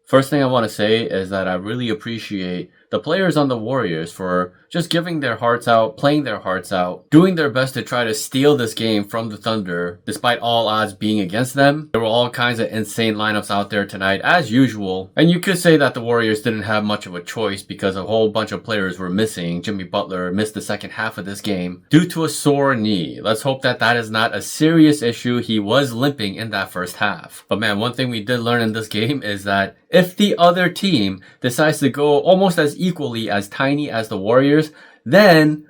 First thing I want to say is that I really appreciate the players on the Warriors for just giving their hearts out, playing their hearts out, doing their best to try to steal this game from the Thunder, despite all odds being against them. There were all kinds of insane lineups out there tonight, as usual. And you could say that the Warriors didn't have much of a choice because a whole bunch of players were missing. Jimmy Butler missed the second half of this game due to a sore knee. Let's hope that that is not a serious issue. He was limping in that first half. But man, one thing we did learn in this game is that if the other team decides to go almost as equally as tiny as the Warriors, then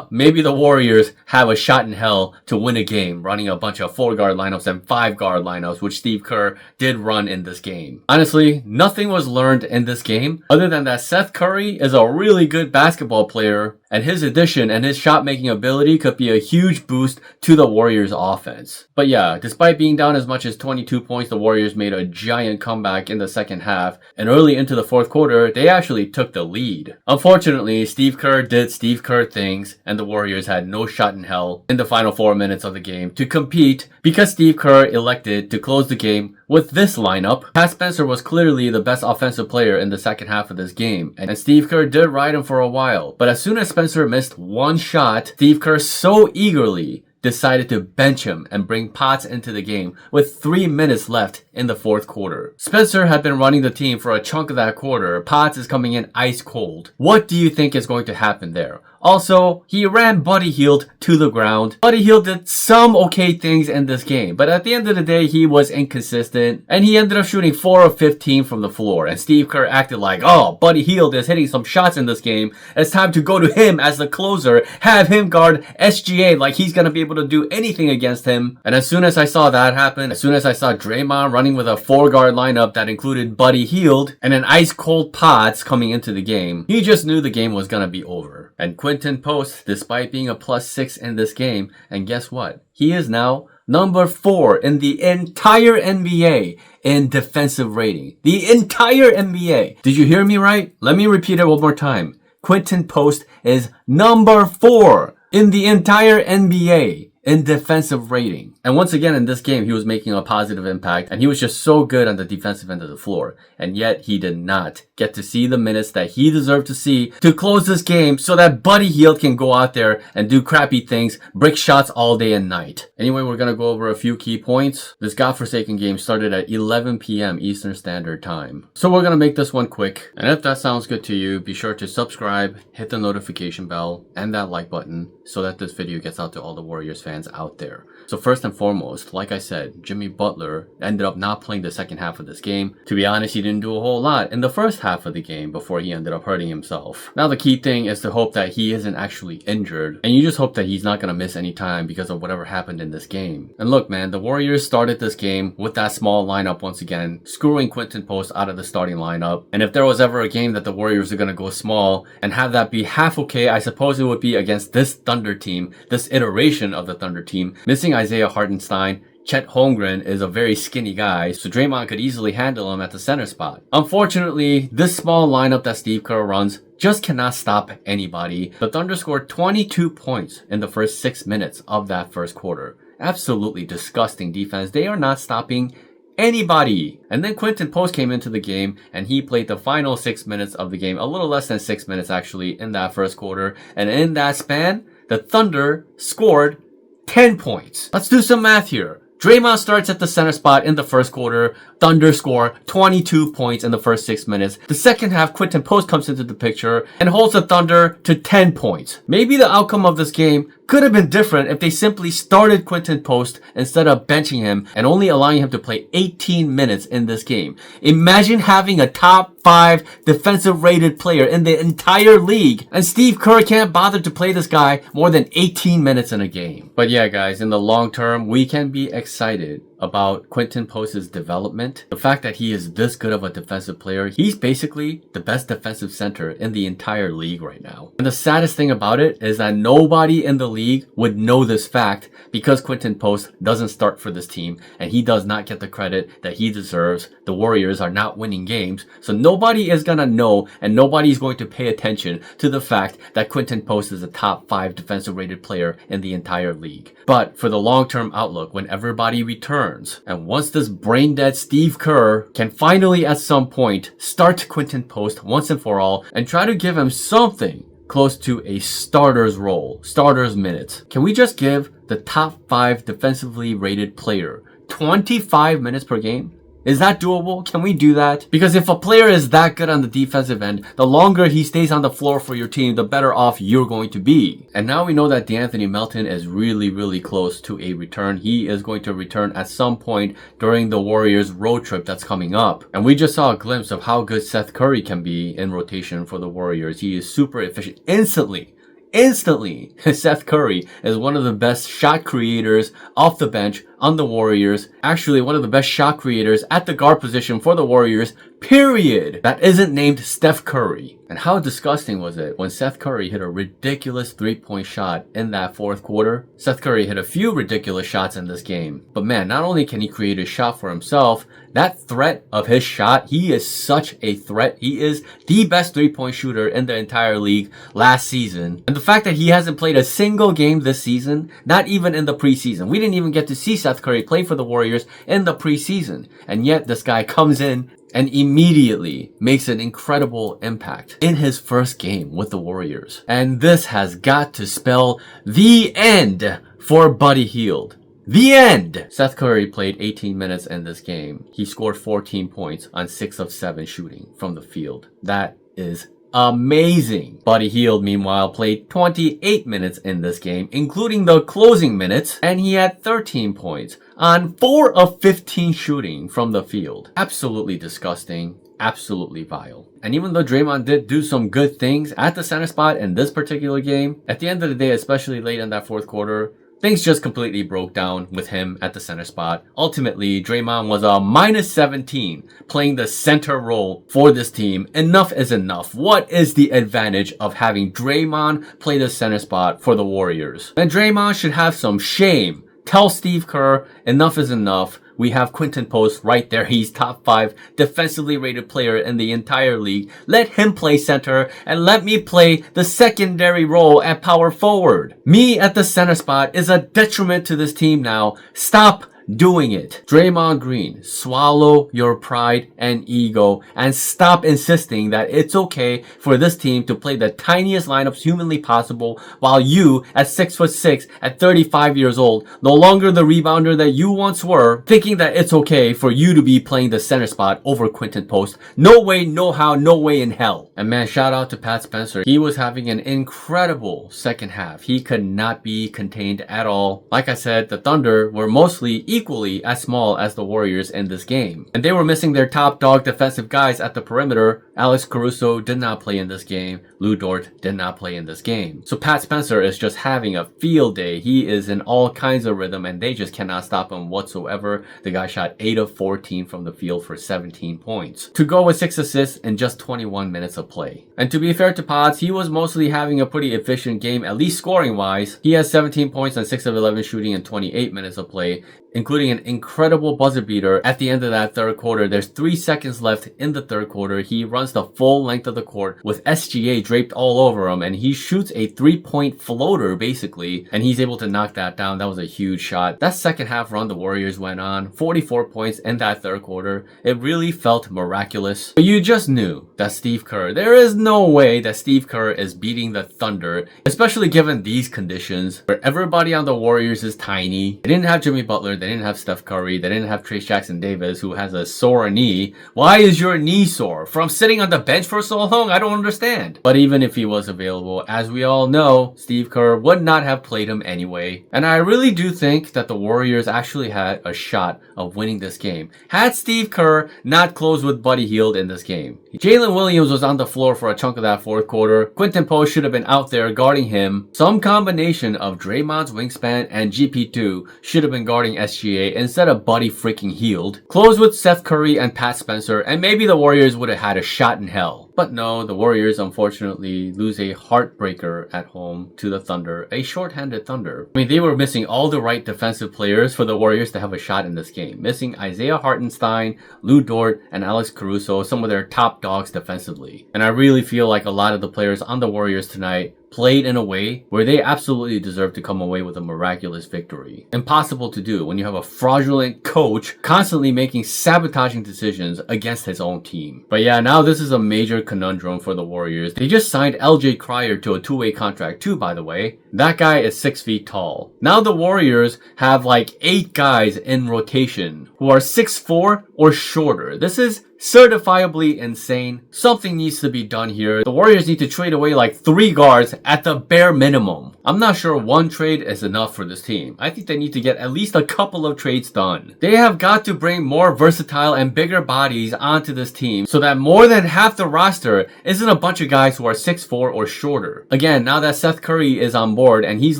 maybe the Warriors have a shot in hell to win a game running a bunch of 4-guard lineups and 5-guard lineups, which Steve Kerr did run in this game. Honestly, nothing was learned in this game other than that Seth Curry is a really good basketball player, and his addition and his shot-making ability could be a huge boost to the Warriors' offense. But yeah, despite being down as much as 22 points, the Warriors made a giant comeback in the second half, and early into the fourth quarter, they actually took the lead. Unfortunately, Steve Kerr did Steve Kerr things, and the Warriors had no shot in hell in the final 4 minutes of the game to compete because Steve Kerr elected to close the game with this lineup. Pat Spencer was clearly the best offensive player in the second half of this game, and Steve Kerr did ride him for a while. But as soon as Spencer missed one shot, Steve Kerr so eagerly decided to bench him and bring Potts into the game with 3 minutes left in the fourth quarter. Spencer had been running the team for a chunk of that quarter. Potts is coming in ice cold. What do you think is going to happen there? Also, he ran Buddy Hield to the ground. Buddy Hield did some okay things in this game, but at the end of the day, he was inconsistent, and he ended up shooting 4 of 15 from the floor, and Steve Kerr acted like, oh, Buddy Hield is hitting some shots in this game. It's time to go to him as the closer, have him guard SGA like he's gonna be able to do anything against him. And as soon as I saw that happen, as soon as I saw Draymond running with a 4-guard lineup that included Buddy Hield and an ice-cold Potts coming into the game, he just knew the game was gonna be over. And Quinton Post, despite being a +6 in this game, and guess what? He is now number 4 in the entire NBA in defensive rating. The entire NBA. Did you hear me right? Let me repeat it one more time. Quinton Post is number 4 in the entire NBA in defensive rating. And once again in this game, he was making a positive impact, and he was just so good on the defensive end of the floor. And yet he did not get to see the minutes that he deserved to see to close this game so that Buddy Hield can go out there and do crappy things, brick shots all day and night. Anyway, we're going to go over a few key points. This godforsaken game started at 11 p.m. Eastern Standard Time. So we're going to make this one quick. And if that sounds good to you, be sure to subscribe, hit the notification bell, and that like button so that this video gets out to all the Warriors fans out there. So first and foremost, like I said, Jimmy Butler ended up not playing the second half of this game. To be honest, he didn't do a whole lot in the first half of the game before he ended up hurting himself. Now the key thing is to hope that he isn't actually injured, and you just hope that he's not going to miss any time because of whatever happened in this game. And look man, the Warriors started this game with that small lineup once again, screwing Quinton Post out of the starting lineup. And if there was ever a game that the Warriors are going to go small and have that be half okay, I suppose it would be against this Thunder team, this iteration of the Thunder team. Missing Isaiah Hartenstein, Chet Holmgren is a very skinny guy, so Draymond could easily handle him at the center spot. Unfortunately, this small lineup that Steve Kerr runs just cannot stop anybody. The Thunder scored 22 points in the first 6 minutes of that first quarter. Absolutely disgusting defense. They are not stopping anybody. And then Quinton Post came into the game and he played the final 6 minutes of the game, a little less than 6 minutes actually in that first quarter. And in that span, the Thunder scored 10 points. Let's do some math here. Draymond starts at the center spot in the first quarter. Thunder score 22 points in the first 6 minutes. The second half, Quinton Post comes into the picture and holds the Thunder to 10 points. Maybe the outcome of this game could have been different if they simply started Quinton Post instead of benching him and only allowing him to play 18 minutes in this game. Imagine having a top 5 defensive rated player in the entire league, and Steve Kerr can't bother to play this guy more than 18 minutes in a game. But yeah guys, in the long term, we can be excited about Quinton Post's development. The fact that he is this good of a defensive player, he's basically the best defensive center in the entire league right now. And the saddest thing about it is that nobody in the league would know this fact because Quinton Post doesn't start for this team and he does not get the credit that he deserves. The Warriors are not winning games, so nobody is gonna know and nobody's going to pay attention to the fact that Quinton Post is a top 5 defensive rated player in the entire league. But for the long-term outlook, when everybody returns, returns. And once this brain-dead Steve Kerr can finally at some point start Quinton Post once and for all and try to give him something close to a starter's role, starter's minutes. Can we just give the top 5 defensively rated player 25 minutes per game? Is that doable? Can we do that? Because if a player is that good on the defensive end, the longer he stays on the floor for your team, the better off you're going to be. And now we know that DeAnthony Melton is really close to a return. He is going to return at some point during the Warriors road trip that's coming up. And we just saw a glimpse of how good Seth Curry can be in rotation for the Warriors. He is super efficient instantly. Seth Curry is one of the best shot creators off the bench on the Warriors. Actually, one of the best shot creators at the guard position for the Warriors, period. That isn't named Steph Curry. And how disgusting was it when Seth Curry hit a ridiculous 3-point shot in that fourth quarter? Seth Curry hit a few ridiculous shots in this game. But man, not only can he create a shot for himself, that threat of his shot, he is such a threat. He is the best 3-point shooter in the entire league last season. And the fact that he hasn't played a single game this season, not even in the preseason. We didn't even get to see Seth Curry play for the Warriors in the preseason. And yet this guy comes in and immediately makes an incredible impact in his first game with the Warriors. And this has got to spell the end for Buddy Hield. The end! Seth Curry played 18 minutes in this game. He scored 14 points on 6 of 7 shooting from the field. That is amazing. Buddy Hield, meanwhile, played 28 minutes in this game, including the closing minutes, and he had 13 points on 4 of 15 shooting from the field. Absolutely disgusting. Absolutely vile. And even though Draymond did do some good things at the center spot in this particular game, at the end of the day, especially late in that fourth quarter, things just completely broke down with him at the center spot. Ultimately, Draymond was a minus 17 playing the center role for this team. Enough is enough. What is the advantage of having Draymond play the center spot for the Warriors? And Draymond should have some shame. Tell Steve Kerr, enough is enough. We have Quinton Post right there. He's top 5 defensively rated player in the entire league. Let him play center and let me play the secondary role at power forward. Me at the center spot is a detriment to this team now. Stop doing it. Draymond Green, swallow your pride and ego and stop insisting that it's okay for this team to play the tiniest lineups humanly possible while you, at 6'6", at 35 years old, no longer the rebounder that you once were, thinking that it's okay for you to be playing the center spot over Quinton Post. No way, no how, no way in hell. And man, shout out to Pat Spencer. He was having an incredible second half. He could not be contained at all. Like I said, the Thunder were mostly equally as small as the Warriors in this game. And they were missing their top dog defensive guys at the perimeter. Alex Caruso did not play in this game. Lou Dort did not play in this game. So Pat Spencer is just having a field day. He is in all kinds of rhythm and they just cannot stop him whatsoever. The guy shot 8 of 14 from the field for 17 points. To go with 6 assists in just 21 minutes of play. And to be fair to Potts, he was mostly having a pretty efficient game, at least scoring wise. He has 17 points on 6 of 11 shooting in 28 minutes of play, including an incredible buzzer beater at the end of that third quarter. There's 3 seconds left in the third quarter. He runs the full length of the court with SGA draped all over him, and he shoots a 3-point floater basically, and he's able to knock that down. That was a huge shot. That second half run the Warriors went on, 44 points in that third quarter. It really felt miraculous. But you just knew that Steve Kerr, there is no way that Steve Kerr is beating the Thunder, especially given these conditions where everybody on the Warriors is tiny. They didn't have Jimmy Butler. They didn't have Steph Curry. They didn't have Trace Jackson-Davis, who has a sore knee. Why is your knee sore? From sitting on the bench for so long? I don't understand. But even if he was available, as we all know, Steve Kerr would not have played him anyway. And I really do think that the Warriors actually had a shot of winning this game had Steve Kerr not closed with Buddy Hield in this game. Jalen Williams was on the floor for a chunk of that fourth quarter. Quinton Post should have been out there guarding him. Some combination of Draymond's wingspan and GP2 should have been guarding SGA instead of Buddy freaking Hield. Close with Seth Curry and Pat Spencer, and maybe the Warriors would have had a shot in hell. But no, the Warriors unfortunately lose a heartbreaker at home to the Thunder, a shorthanded Thunder. I mean, they were missing all the right defensive players for the Warriors to have a shot in this game. Missing Isaiah Hartenstein, Lou Dort, and Alex Caruso, some of their top dogs defensively. And I really feel like a lot of the players on the Warriors tonight played in a way where they absolutely deserve to come away with a miraculous victory. Impossible to do when you have a fraudulent coach constantly making sabotaging decisions against his own team. But yeah, now this is a major conundrum for the Warriors. They just signed LJ Cryer to a two-way contract too, by the way. That guy is 6 feet tall. Now the Warriors have like 8 guys in rotation who are 6'4" or shorter. This is certifiably insane. Something needs to be done here. The Warriors need to trade away like 3 guards at the bare minimum. I'm not sure one trade is enough for this team. I think they need to get at least a couple of trades done. They have got to bring more versatile and bigger bodies onto this team so that more than half the roster isn't a bunch of guys who are 6'4" or shorter. Again, now that Seth Curry is on board and he's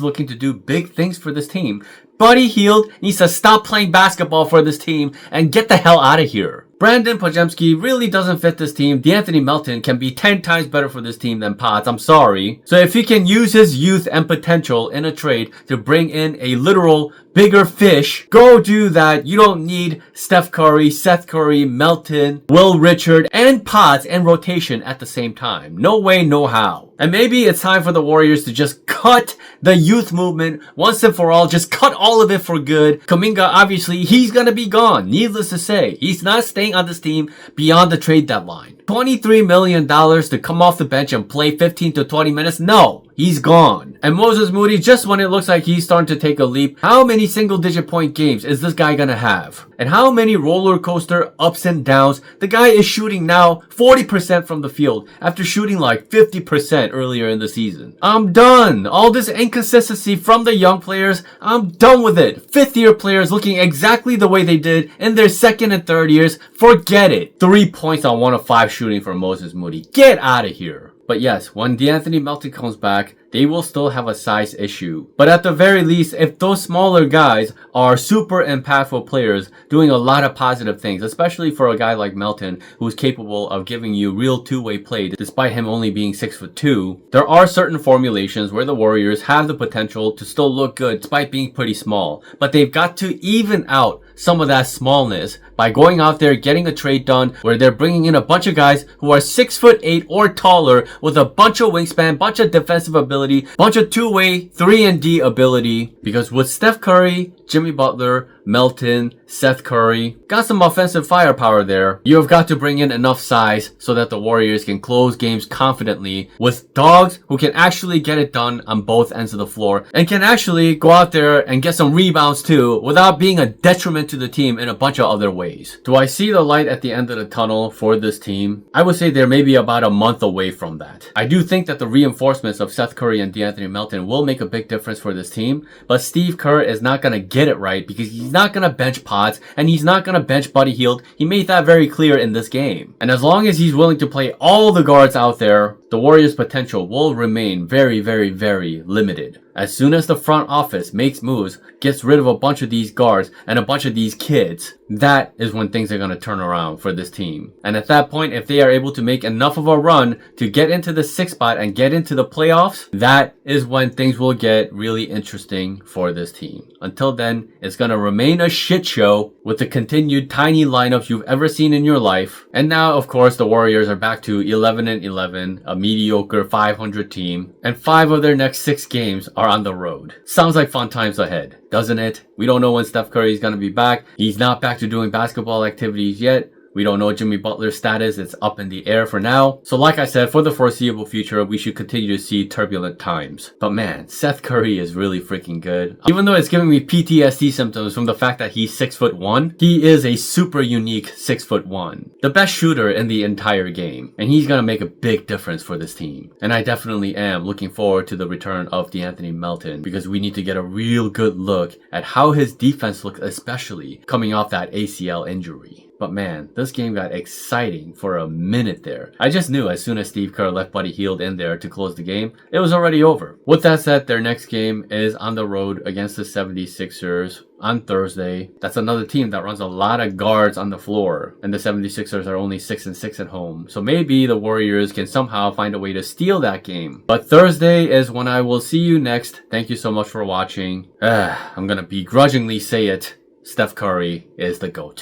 looking to do big things for this team, Buddy Hield needs to stop playing basketball for this team and get the hell out of here. Brandon Podziemski really doesn't fit this team. DeAnthony Melton can be 10 times better for this team than Potts. I'm sorry. So if he can use his youth and potential in a trade to bring in a literal bigger fish, go do that. You don't need Steph Curry, Seth Curry, Melton, Will Richard, and Potts in rotation at the same time. No way, no how. And maybe it's time for the Warriors to just cut the youth movement once and for all. Just cut all of it for good. Kuminga, obviously, he's gonna be gone. Needless to say, he's not staying on this team beyond the trade deadline. $23 million to come off the bench and play 15 to 20 minutes? No, he's gone. And Moses Moody, just when it looks like he's starting to take a leap, how many single-digit point games is this guy gonna have? And how many roller coaster ups and downs? The guy is shooting now 40% from the field after shooting like 50% earlier in the season. I'm done. All this inconsistency from the young players, I'm done with it. 5th-year players looking exactly the way they did in their 2nd and 3rd years, forget it. 3 points on 1 of 5 shooting for Moses Moody. Get out of here. But yes, when DeAnthony Melton comes back, they will still have a size issue. But at the very least, if those smaller guys are super impactful players doing a lot of positive things, especially for a guy like Melton who's capable of giving you real two-way play despite him only being 6'2", there are certain formulations where the Warriors have the potential to still look good despite being pretty small. But they've got to even out some of that smallness by going out there, getting a trade done where they're bringing in a bunch of guys who are 6'8" or taller with a bunch of wingspan, bunch of defensive ability, bunch of two-way 3-and-D ability. Because with Steph Curry, Jimmy Butler, Melton, Seth Curry, got some offensive firepower there. You have got to bring in enough size so that the Warriors can close games confidently with dogs who can actually get it done on both ends of the floor and can actually go out there and get some rebounds too without being a detriment to the team in a bunch of other ways. Do I see the light at the end of the tunnel for this team? I would say they're maybe about a month away from that. I do think that the reinforcements of Seth Curry and DeAnthony Melton will make a big difference for this team, but Steve Kerr is not going to get it right because he's not going to bench Potts and he's not going to bench Buddy Hield. He made that very clear in this game. And as long as he's willing to play all the guards out there, the Warriors' potential will remain very, very, very limited. As soon as the front office makes moves, gets rid of a bunch of these guards and a bunch of these kids, that is when things are going to turn around for this team. And at that point, if they are able to make enough of a run to get into the 6th spot and get into the playoffs, that is when things will get really interesting for this team. Until then, it's going to remain a shit show with the continued tiny lineups you've ever seen in your life. And now, of course, the Warriors are back to 11-11, a mediocre 500 team, and 5 of their next 6 games are on the road. Sounds like fun times ahead, doesn't it? We don't know when Steph Curry is going to be back. He's not back to doing basketball activities yet. We don't know Jimmy Butler's status. It's up in the air for now. So like I said, for the foreseeable future, we should continue to see turbulent times. But man, Seth Curry is really freaking good. Even though it's giving me PTSD symptoms from the fact that he's 6'1", he is a super unique 6'1". The best shooter in the entire game. And he's gonna make a big difference for this team. And I definitely am looking forward to the return of DeAnthony Melton because we need to get a real good look at how his defense looks, especially coming off that ACL injury. But man, this game got exciting for a minute there. I just knew as soon as Steve Kerr left Buddy Hield in there to close the game, it was already over. With that said, their next game is on the road against the 76ers on Thursday. That's another team that runs a lot of guards on the floor, and the 76ers are only 6-6 at home. So maybe the Warriors can somehow find a way to steal that game. But Thursday is when I will see you next. Thank you so much for watching. I'm gonna begrudgingly say it. Steph Curry is the GOAT.